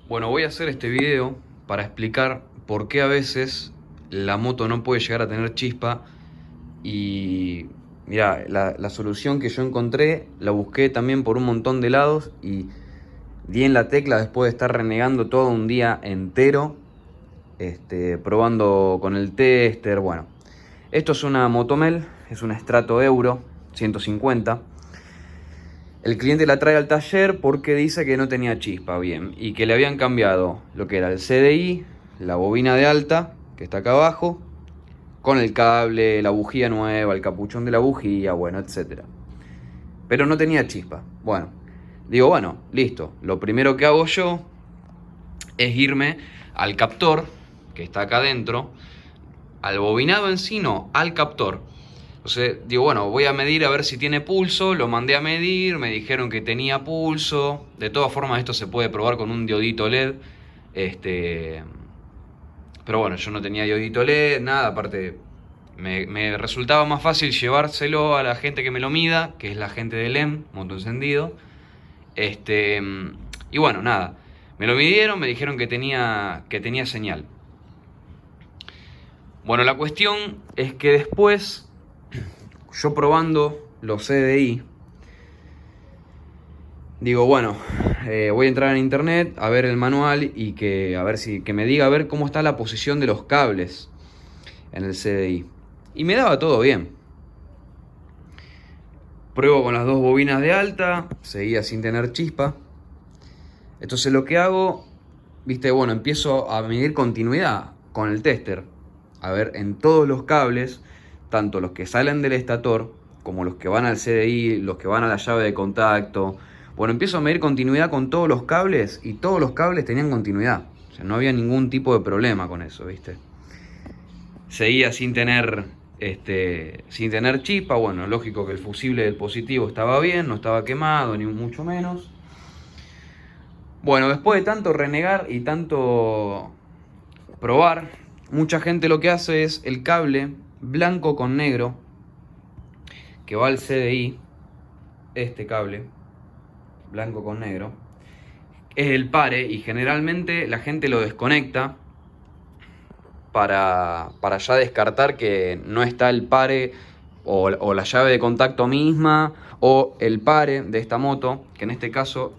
Bueno, voy a hacer este video para explicar por qué a veces la moto no puede llegar a tener chispa. Y mira, la solución que yo encontré la busqué también por un montón de lados y di en la tecla después de estar renegando todo un día entero, probando con el tester. Bueno, esto es una Motomel, es una Strato Euro 150. El cliente la trae al taller porque dice que no tenía chispa bien y que le habían cambiado lo que era el CDI, la bobina de alta, que está acá abajo, con el cable, la bujía nueva, el capuchón de la bujía, bueno, etcétera. Pero no tenía chispa. Bueno, digo, bueno, listo. Lo primero que hago yo es irme al captor, que está acá adentro, al bobinado en sí, no, al captor. Entonces digo, bueno, voy a medir a ver si tiene pulso. Lo mandé a medir, me dijeron que tenía pulso. De todas formas esto se puede probar con un diodito LED. Pero bueno, yo no tenía diodito LED, nada. Aparte me resultaba más fácil llevárselo a la gente que me lo mida, que es la gente del EM, moto encendido. Y bueno, nada. Me lo midieron, me dijeron que tenía señal. Bueno, la cuestión es que después, yo probando los CDI, digo, bueno, voy a entrar en internet a ver el manual y que me diga a ver cómo está la posición de los cables en el CDI. Y me daba todo bien. Pruebo con las dos bobinas de alta, seguía sin tener chispa. Entonces lo que hago, viste, bueno, empiezo a medir continuidad con el tester. A ver, en todos los cables, tanto los que salen del estator, como los que van al CDI, los que van a la llave de contacto. Bueno, empiezo a medir continuidad con todos los cables y todos los cables tenían continuidad. O sea, no había ningún tipo de problema con eso, viste. Seguía sin tener chispa. Bueno, lógico que el fusible del positivo estaba bien, no estaba quemado, ni mucho menos. Bueno, después de tanto renegar y tanto probar, mucha gente lo que hace es el cable blanco con negro que va al CDI, este cable blanco con negro, es el pare y generalmente la gente lo desconecta para ya descartar que no está el pare o la llave de contacto misma o el pare de esta moto, que en este caso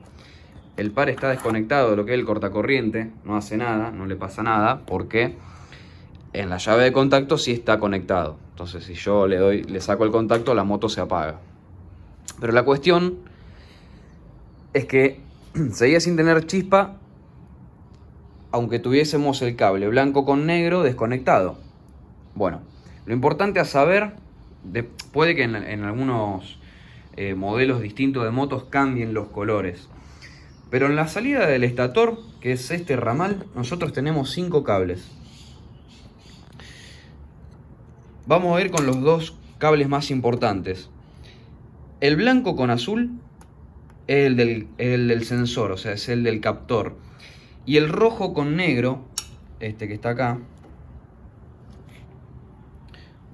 el pare está desconectado de lo que es el cortacorriente, no hace nada, no le pasa nada, porque en la llave de contacto sí está conectado. Entonces si yo le saco el contacto, la moto se apaga. Pero la cuestión es que seguía sin tener chispa, aunque tuviésemos el cable blanco con negro desconectado. Bueno, lo importante a saber, puede que en algunos modelos distintos de motos cambien los colores. Pero en la salida del estator, que es este ramal, nosotros tenemos 5 cables. Vamos a ir con los dos cables más importantes. El blanco con azul es el del sensor, o sea, es el del captor. Y el rojo con negro, este que está acá,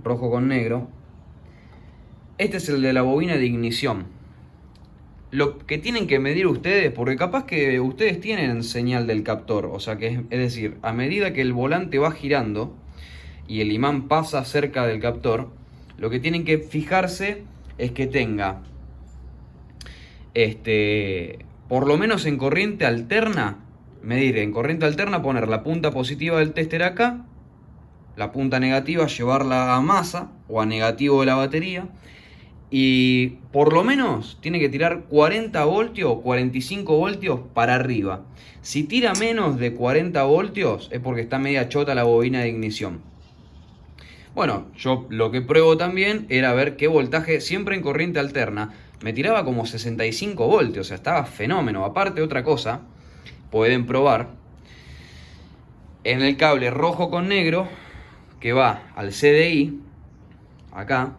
rojo con negro, este es el de la bobina de ignición. Lo que tienen que medir ustedes, porque capaz que ustedes tienen señal del captor, o sea que es decir, a medida que el volante va girando y el imán pasa cerca del captor, lo que tienen que fijarse es que tenga por lo menos en corriente alterna, medir en corriente alterna, poner la punta positiva del tester acá, la punta negativa llevarla a masa o a negativo de la batería. Y por lo menos tiene que tirar 40 voltios o 45 voltios para arriba. Si tira menos de 40 voltios es porque está media chota la bobina de ignición. Bueno, yo lo que pruebo también era ver qué voltaje, siempre en corriente alterna, me tiraba como 65 voltios, o sea, estaba fenómeno. Aparte, otra cosa, pueden probar en el cable rojo con negro que va al CDI, acá,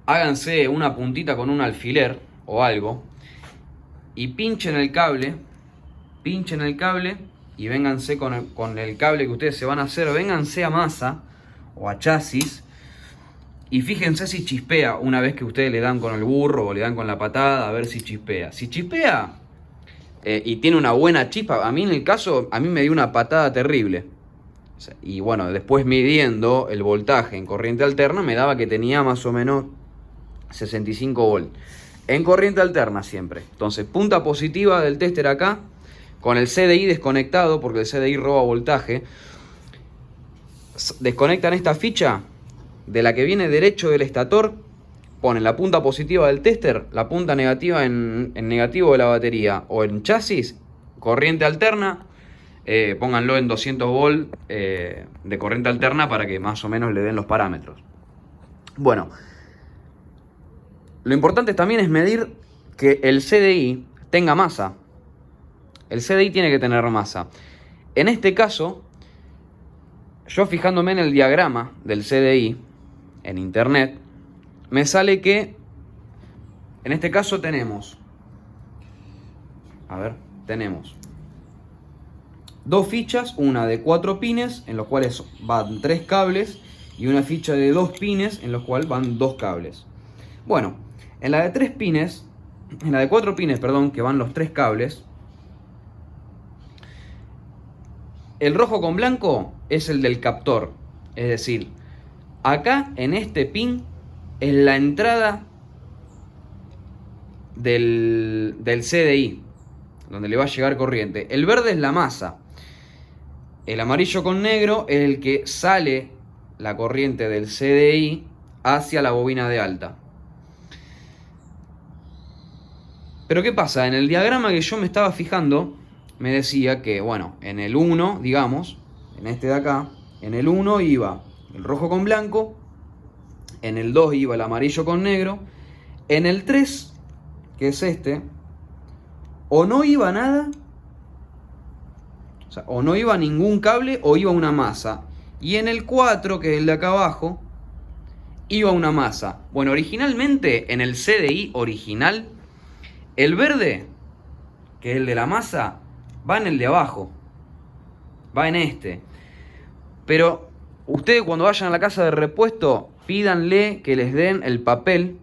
háganse una puntita con un alfiler o algo y pinchen el cable y vénganse con el cable que ustedes se van a hacer, vénganse a masa o a chasis Y fíjense si chispea una vez que ustedes le dan con el burro o le dan con la patada, a ver si chispea. Si chispea y tiene una buena chispa, a mí en el caso, a mí me dio una patada terrible. O sea, y bueno, después midiendo el voltaje en corriente alterna me daba que tenía más o menos 65 volts. En corriente alterna siempre. Entonces, punta positiva del tester acá, con el CDI desconectado, porque el CDI roba voltaje. Desconectan esta ficha de la que viene derecho del estator, ponen la punta positiva del tester, la punta negativa en negativo de la batería o en chasis, corriente alterna, pónganlo en 200 volts de corriente alterna para que más o menos le den los parámetros. Bueno, lo importante también es medir que el CDI tenga masa. El CDI tiene que tener masa. En este caso, yo fijándome en el diagrama del CDI en internet, me sale que en este caso tenemos, tenemos dos fichas, una de 4 pines en los cuales van 3 cables y una ficha de 2 pines en los cuales van 2 cables. Bueno, en la de 3 pines, en la de 4 pines, perdón, que van los 3 cables, el rojo con blanco es el del captor. Es decir, acá en este pin es la entrada del CDI, donde le va a llegar corriente. El verde es la masa. El amarillo con negro es el que sale la corriente del CDI hacia la bobina de alta. Pero ¿qué pasa? En el diagrama que yo me estaba fijando, me decía que, bueno, en el 1, digamos, en este de acá, en el 1 iba el rojo con blanco, en el 2 iba el amarillo con negro, en el 3, que es este, o no iba nada, o sea, o no iba ningún cable o iba una masa. Y en el 4, que es el de acá abajo, iba una masa. Bueno, originalmente en el CDI original, el verde, que es el de la masa, va en el de abajo, va en este. Pero ustedes cuando vayan a la casa de repuesto, pídanle que les den el papel.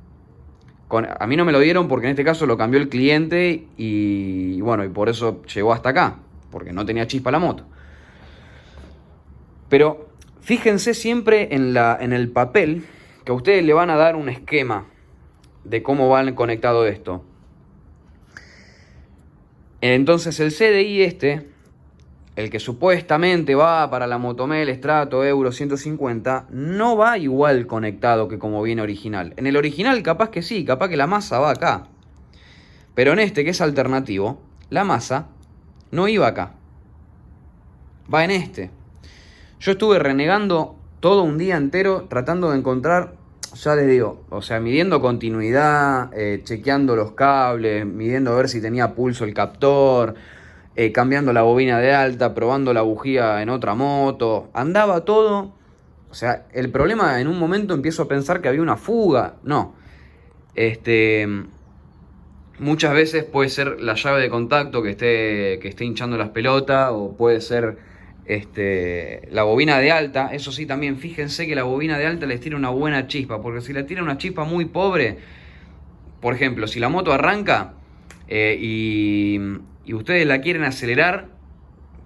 A mí no me lo dieron porque en este caso lo cambió el cliente y bueno, y por eso llegó hasta acá, porque no tenía chispa la moto. Pero fíjense siempre en el papel, que a ustedes le van a dar un esquema de cómo va conectado esto. Entonces el CDI el que supuestamente va para la Motomel Strato Euro 150, no va igual conectado que como viene original. En el original capaz que sí, capaz que la masa va acá. Pero en este, que es alternativo, la masa no iba acá. Va en este. Yo estuve renegando todo un día entero tratando de encontrar, ya les digo, o sea, midiendo continuidad, chequeando los cables, midiendo a ver si tenía pulso el captor, cambiando la bobina de alta, probando la bujía en otra moto. Andaba todo. O sea, el problema, en un momento empiezo a pensar que había una fuga. No. Muchas veces puede ser la llave de contacto que esté hinchando las pelotas, o puede ser la bobina de alta. Eso sí, también fíjense que la bobina de alta les tira una buena chispa, porque si le tira una chispa muy pobre, por ejemplo, si la moto arranca y ustedes la quieren acelerar,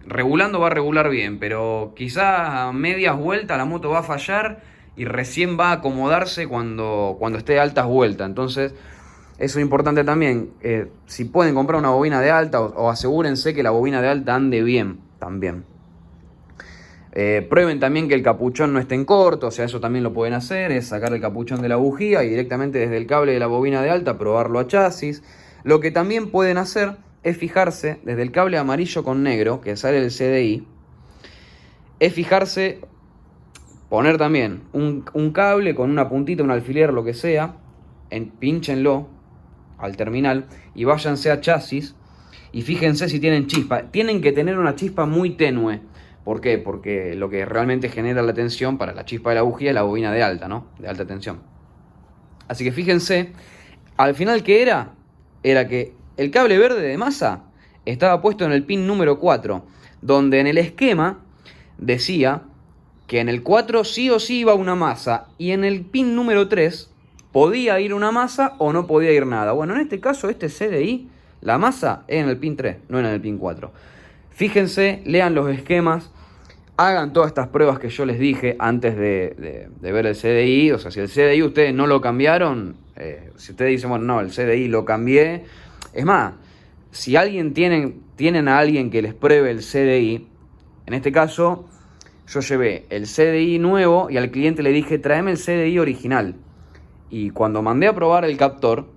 regulando va a regular bien, pero quizás a medias vueltas la moto va a fallar y recién va a acomodarse cuando esté a altas vueltas. Entonces eso es importante también. Si pueden comprar una bobina de alta, o asegúrense que la bobina de alta ande bien también. Prueben también que el capuchón no esté en corto, o sea, eso también lo pueden hacer, es sacar el capuchón de la bujía y directamente desde el cable de la bobina de alta probarlo a chasis. Lo que también pueden hacer es fijarse desde el cable amarillo con negro que sale del CDI, es fijarse, poner también un cable con una puntita, un alfiler, lo que sea, pínchenlo al terminal y váyanse a chasis y fíjense si tienen chispa. Tienen que tener una chispa muy tenue. ¿Por qué? Porque lo que realmente genera la tensión para la chispa de la bujía es la bobina de alta, ¿no? De alta tensión. Así que fíjense, al final, ¿qué era? Era que el cable verde de masa estaba puesto en el pin número 4, donde en el esquema decía que en el 4 sí o sí iba una masa y en el pin número 3 podía ir una masa o no podía ir nada. Bueno, en este caso este CDI, la masa es en el pin 3, no en el pin 4. Fíjense, lean los esquemas, hagan todas estas pruebas que yo les dije antes de ver el CDI. O sea, si el CDI ustedes no lo cambiaron, si ustedes dicen, bueno, no, el CDI lo cambié. Es más, si tienen a alguien que les pruebe el CDI, en este caso yo llevé el CDI nuevo y al cliente le dije, tráeme el CDI original. Y cuando mandé a probar el captor,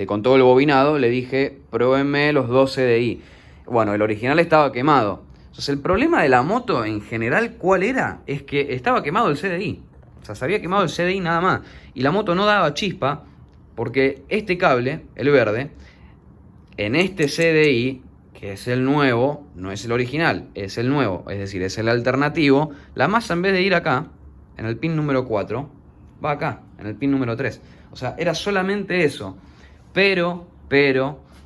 con todo el bobinado, le dije, pruébenme los dos CDI. Bueno, el original estaba quemado. Entonces el problema de la moto en general, ¿cuál era? Es que estaba quemado el CDI. O sea, se había quemado el CDI nada más. Y la moto no daba chispa porque este cable, el verde, en este CDI, que es el nuevo, no es el original, es el nuevo, es decir, es el alternativo, la masa en vez de ir acá, en el pin número 4, va acá, en el pin número 3. O sea, era solamente eso. Pero,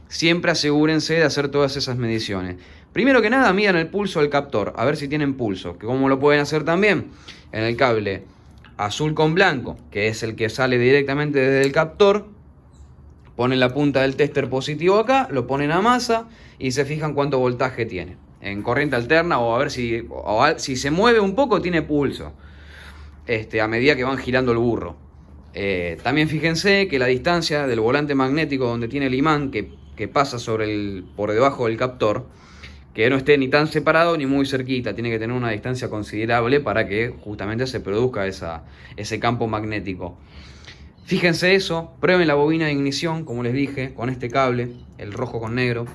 siempre asegúrense de hacer todas esas mediciones. Primero que nada, midan el pulso del captor, a ver si tienen pulso. Que como lo pueden hacer también en el cable azul con blanco, que es el que sale directamente desde el captor. Ponen la punta del tester positivo acá, lo ponen a masa y se fijan cuánto voltaje tiene. En corriente alterna o a ver si se mueve un poco tiene pulso. A medida que van girando el burro. También fíjense que la distancia del volante magnético donde tiene el imán que pasa por debajo del captor, que no esté ni tan separado ni muy cerquita, tiene que tener una distancia considerable para que justamente se produzca ese campo magnético. Fíjense eso, prueben la bobina de ignición, como les dije, con este cable, el rojo con negro.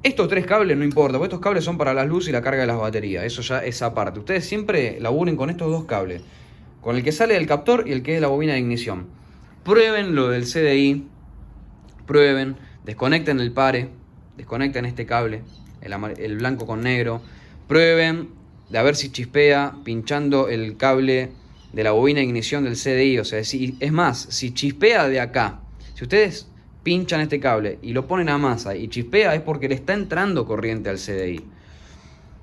Estos tres cables no importa, porque estos cables son para las luces y la carga de las baterías, eso ya es aparte. Ustedes siempre laburen con estos dos cables, con el que sale del captor y el que es la bobina de ignición. Prueben lo del CDI, prueben, desconecten el pare, desconecten este cable, el blanco con negro. Prueben de a ver si chispea pinchando el cable de la bobina de ignición del CDI. O sea, es más, si chispea de acá, si ustedes pinchan este cable y lo ponen a masa y chispea, es porque le está entrando corriente al CDI.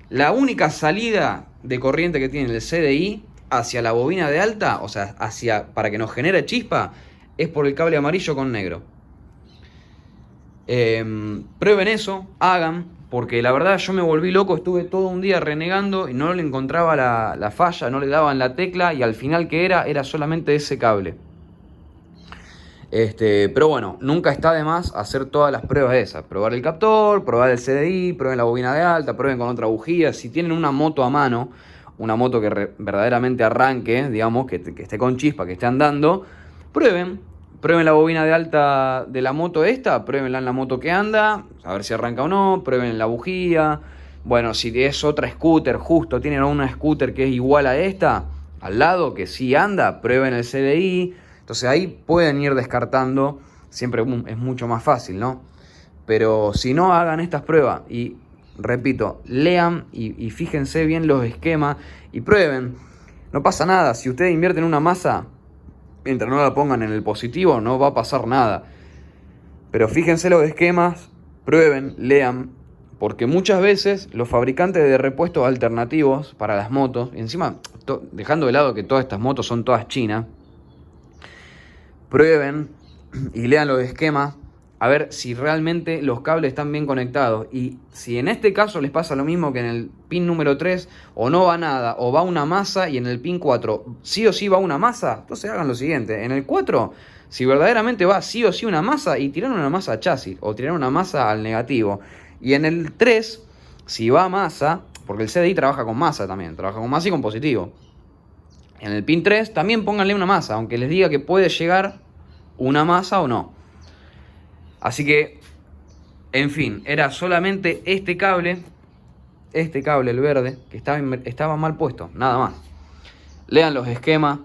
La única salida de corriente que tiene el CDI hacia la bobina de alta, o sea, para que nos genere chispa, es por el cable amarillo con negro. Prueben eso, hagan, porque la verdad yo me volví loco, estuve todo un día renegando y no le encontraba la falla, no le daban la tecla y al final que era solamente ese cable. Pero bueno, nunca está de más hacer todas las pruebas esas. Probar el captor, probar el CDI, prueben la bobina de alta, prueben con otra bujía. Si tienen una moto a mano, una moto que verdaderamente arranque, digamos, que esté con chispa, que esté andando, prueben la bobina de alta de la moto esta, pruébenla en la moto que anda, a ver si arranca o no, prueben la bujía. Bueno, si es otra scooter, justo tienen una scooter que es igual a esta, al lado, que sí anda, prueben el CDI. Entonces ahí pueden ir descartando, siempre es mucho más fácil, ¿no? Pero si no, hagan estas pruebas y, repito, lean y fíjense bien los esquemas y prueben. No pasa nada, si ustedes invierten una masa, mientras no la pongan en el positivo, no va a pasar nada. Pero fíjense los esquemas, prueben, lean, porque muchas veces los fabricantes de repuestos alternativos para las motos, y encima dejando de lado que todas estas motos son todas chinas, prueben y lean los esquemas a ver si realmente los cables están bien conectados. Y si en este caso les pasa lo mismo que en el pin número 3, o no va nada, o va una masa, y en el pin 4 sí o sí va una masa, entonces hagan lo siguiente. En el 4, si verdaderamente va sí o sí una masa, y tiran una masa a chasis, o tiran una masa al negativo. Y en el 3, si va masa, porque el CDI trabaja con masa también, trabaja con masa y con positivo. En el pin 3 también pónganle una masa, aunque les diga que puede llegar una masa o no. Así que, en fin, era solamente este cable, el verde, que estaba mal puesto, nada más. Lean los esquemas,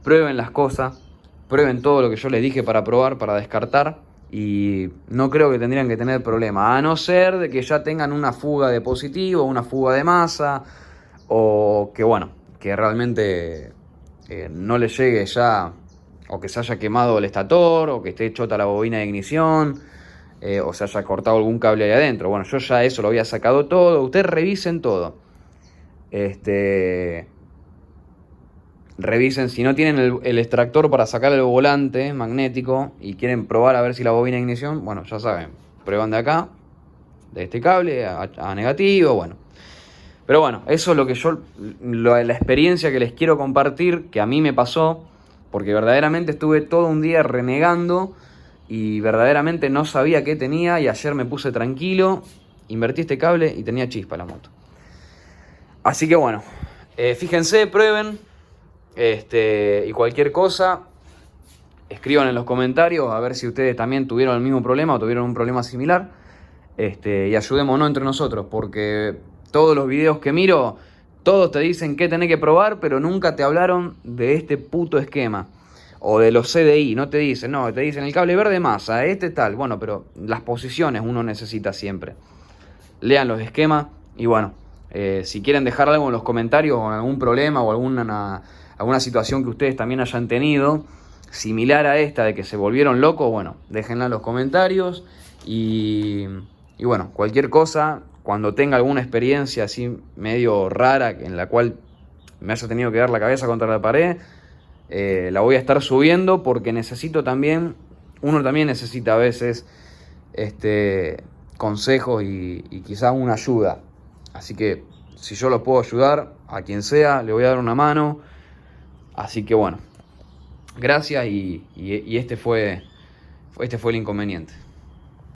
prueben las cosas, prueben todo lo que yo les dije para probar, para descartar, y no creo que tendrían que tener problema, a no ser de que ya tengan una fuga de positivo, una fuga de masa, o que bueno, que realmente no les llegue ya, o que se haya quemado el estator, o que esté chota la bobina de ignición, o se haya cortado algún cable ahí adentro. Bueno, yo ya eso lo había sacado todo, ustedes revisen todo. Revisen si no tienen el extractor para sacar el volante magnético y quieren probar a ver si la bobina de ignición, bueno, ya saben, prueban de acá, de este cable a negativo, bueno. Pero bueno, eso es lo que la experiencia que les quiero compartir, que a mí me pasó, porque verdaderamente estuve todo un día renegando y verdaderamente no sabía qué tenía, y ayer me puse tranquilo, invertí este cable y tenía chispa la moto. Así que bueno, fíjense, prueben, y cualquier cosa, escriban en los comentarios a ver si ustedes también tuvieron el mismo problema o tuvieron un problema similar, y ayudémonos entre nosotros, porque todos los videos que miro, todos te dicen qué tenés que probar, pero nunca te hablaron de este puto esquema. O de los CDI, no te dicen, no, te dicen el cable verde masa, este tal. Bueno, pero las posiciones uno necesita siempre. Lean los esquemas y bueno, si quieren dejar algo en los comentarios o algún problema o alguna situación que ustedes también hayan tenido similar a esta de que se volvieron locos, bueno, déjenla en los comentarios y bueno, cualquier cosa, cuando tenga alguna experiencia así medio rara en la cual me haya tenido que dar la cabeza contra la pared, la voy a estar subiendo, porque necesito también, uno también necesita a veces consejos y quizás una ayuda. Así que si yo los puedo ayudar a quien sea, le voy a dar una mano. Así que bueno, gracias y este fue el inconveniente.